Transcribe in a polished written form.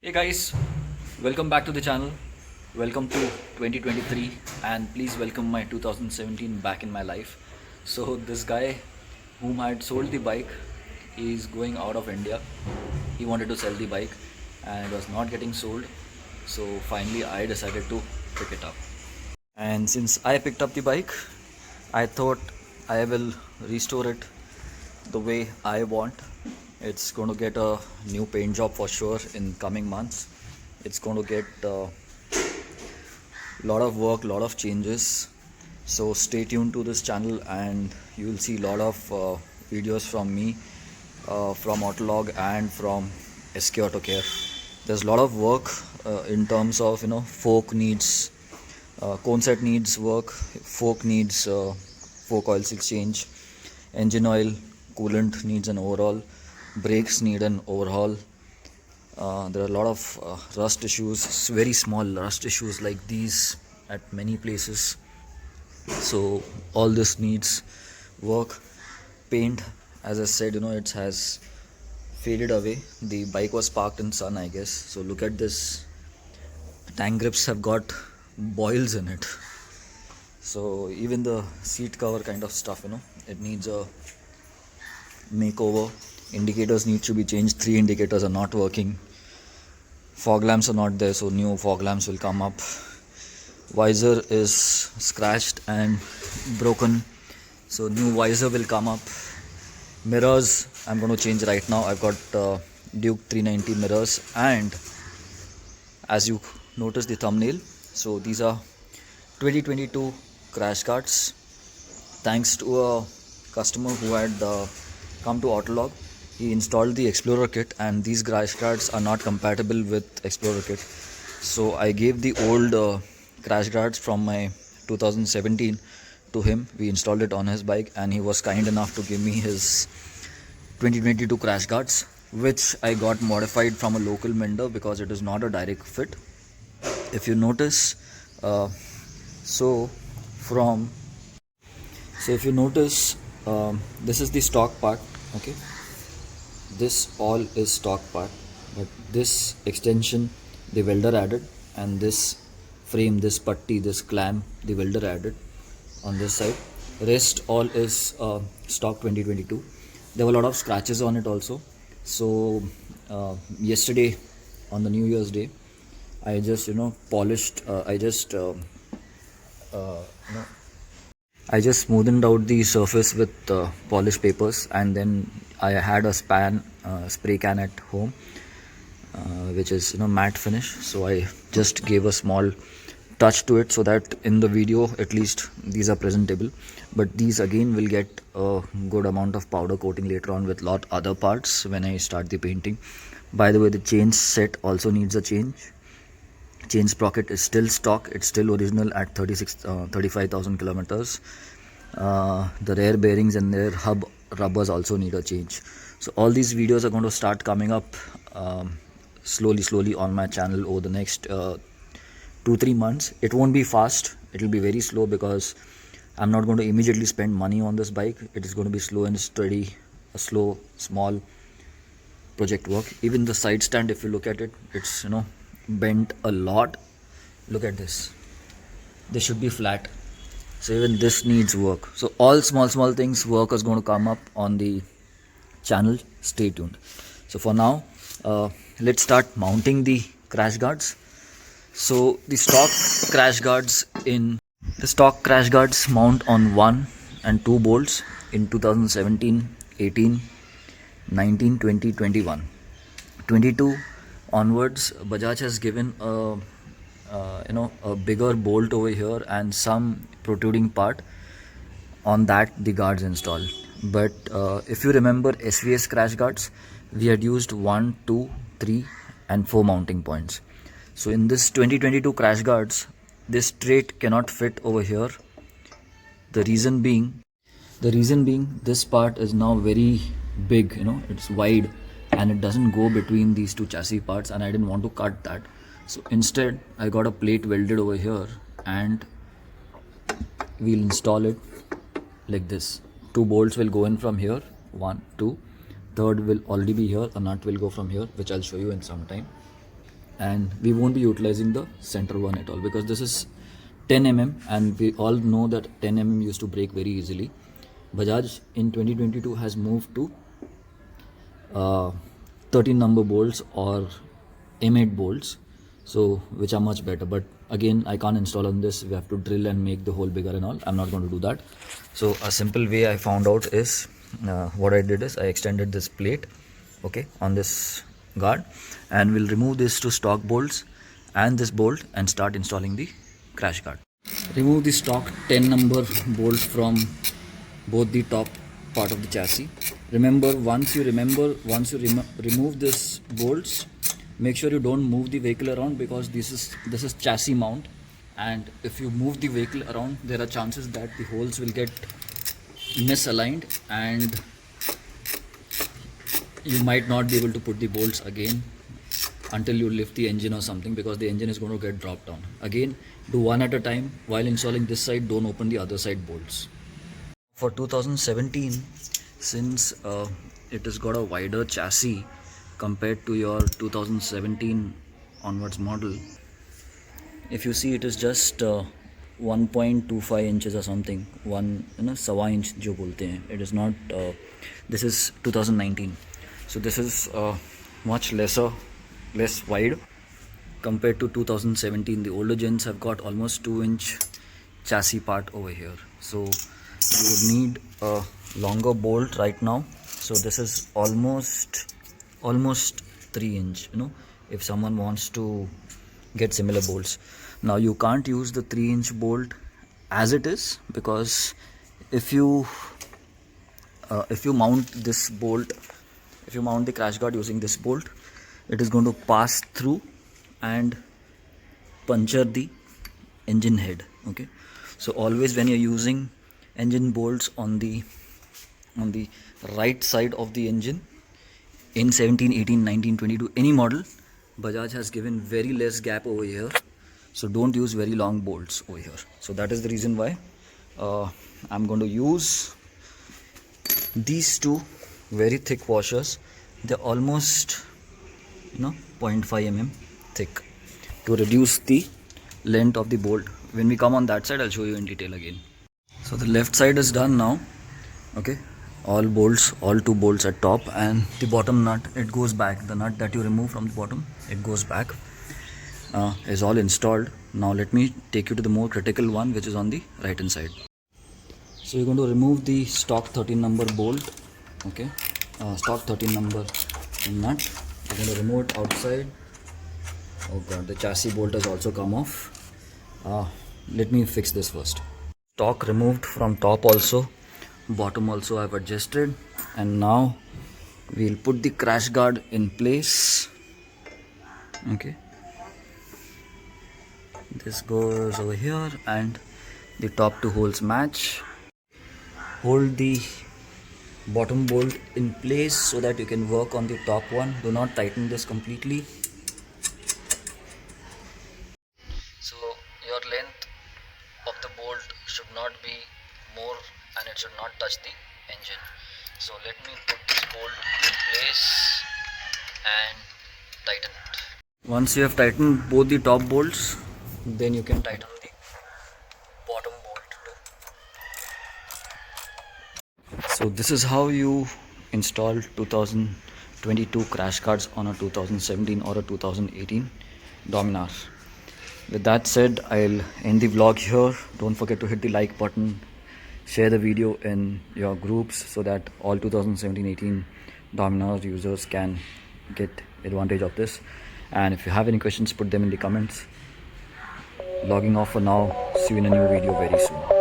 Hey guys, welcome back to the channel. Welcome to 2023 and please welcome my 2017 back in my life. So this guy whom I had sold the bike is going out of India. He wanted to sell the bike and it was not getting sold. So finally I decided to pick it up. And since I picked up the bike, I thought I will restore it the way I want. It's going to get a new paint job for sure in coming months. It's going to get a lot of work, lot of changes. So stay tuned to this channel and you will see a lot of videos from me, from Autolog and from SK Auto Care. There's a lot of work in terms of fork needs, cone set needs work, fork needs fork oil seal change, engine oil, coolant needs an overhaul, brakes need an overhaul. There are a lot of rust issues, very small rust issues like these at many places. So all this needs work. Paint, as I said, it has faded away. The bike was parked in sun, I guess. So look at this. Tank grips have got boils in it. So even the seat cover kind of stuff, it needs a makeover. Indicators need to be changed. 3 indicators are not working. Fog lamps are not there, so new fog lamps will come up. Visor is scratched and broken, so new visor will come up. Mirrors I'm going to change right now. I've got Duke 390 mirrors, and as you notice the thumbnail, so these are 2022 crash guards. Thanks to a customer who had come to Autolog, he installed the Explorer kit, and these crash guards are not compatible with Explorer kit. So I gave the old crash guards from my 2017 to him. We installed it on his bike, and he was kind enough to give me his 2022 crash guards, which I got modified from a local vendor because it is not a direct fit. If you notice, so if you notice, this is the stock part. Okay, this all is stock part, but this extension the welder added, and this frame, this putty, this clamp the welder added on this side. Rest all is stock 2022. There were a lot of scratches on it also. So yesterday on the New Year's Day, I just polished, I just smoothened out the surface with polish papers, and then I had a spray can at home, which is matte finish. So I just gave a small touch to it so that in the video at least these are presentable. But these again will get a good amount of powder coating later on with lot other parts when I start the painting. By the way, the chain set also needs a change. Chain sprocket is still stock, it's still original at 35,000 kilometers. The rear bearings and their hub rubbers also need a change. So all these videos are going to start coming up slowly on my channel over the next 2-3 months. It won't be fast, it will be very slow because I'm not going to immediately spend money on this bike. It is going to be slow and steady, a slow small project work. Even the side stand, if you look at it, it's bent a lot. Look at this should be flat, so even this needs work. So all small things work is going to come up on the channel. Stay tuned. So for now, let's start mounting the crash guards. So the stock crash guards mount on 1 and 2 bolts in 2017, 18, 19, 20, 21, 22 onwards. Bajaj has given a bigger bolt over here and some protruding part. On that the guards installed. But if you remember SVS crash guards, we had used 1, 2, 3 and 4 mounting points. So in this 2022 crash guards, this straight cannot fit over here. The reason being this part is now very big, it's wide, and it doesn't go between these two chassis parts, and I didn't want to cut that. So instead I got a plate welded over here, and we'll install it like this. 2 bolts will go in from here, 1, 2. Third will already be here. A nut will go from here, which I'll show you in some time. and we won't be utilizing the center one at all, because this is 10 mm and we all know that 10 mm used to break very easily. Bajaj in 2022 has moved to 13 number bolts or M8 bolts, so which are much better. But again, I can't install on this. We have to drill and make the hole bigger and all. I'm not going to do that. So a simple way I found out is what I did is I extended this plate, okay, on this guard, and we'll remove this to stock bolts and this bolt and start installing the crash guard. Remove the stock 10 number bolt from both the top part of the chassis. Remember, once you remove this bolts, make sure you don't move the vehicle around, because this is chassis mount, and if you move the vehicle around, there are chances that the holes will get misaligned and you might not be able to put the bolts again until you lift the engine or something, because the engine is going to get dropped down. Again, do one at a time. While installing this side, don't open the other side bolts. For 2017, since it has got a wider chassis compared to your 2017 onwards model, if you see, it is just 1.25 inches or something, sawa inch jo bolte hain. It is not this is 2019, so this is much less wide compared to 2017. The older gens have got almost 2-inch chassis part over here, so you would need a longer bolt right now. So this is almost 3-inch, if someone wants to get similar bolts. Now you can't use the 3-inch bolt as it is, because if you mount this bolt, if you mount the crash guard using this bolt, it is going to pass through and puncture the engine head. Okay, so always when you're using engine bolts on the right side of the engine in 17, 18, 19, 22, any model, Bajaj has given very less gap over here, so don't use very long bolts over here. So that is the reason why I'm going to use these two very thick washers. They're almost 0.5 mm thick, to reduce the length of the bolt. When we come on that side, I'll show you in detail again. So the left side is done now. Okay, all two bolts at top, and the bottom nut, it goes back. The nut that you remove from the bottom, it goes back, is all installed. Now let me take you to the more critical one, which is on the right hand side. So you're going to remove the stock 13 number bolt, okay, stock 13 number nut. You're going to remove it outside. Oh god, the chassis bolt has also come off. Let me fix this first. Stock removed from top also, bottom also I've adjusted, and now we'll put the crash guard in place. Okay, this goes over here and the top two holes match. Hold the bottom bolt in place so that you can work on the top one. Do not tighten this completely. So your length of the bolt should not be more, and it should not touch the engine. So let me put this bolt in place and tighten it. Once you have tightened both the top bolts, then you can tighten the bottom bolt too. So this is how you install 2022 crash guards on a 2017 or a 2018 Dominar. With that said, I'll end the vlog here. Don't forget to hit the like button, share the video in your groups so that all 2017-18 Dominar users can get advantage of this. And if you have any questions, put them in the comments. Logging off for now. See you in a new video very soon.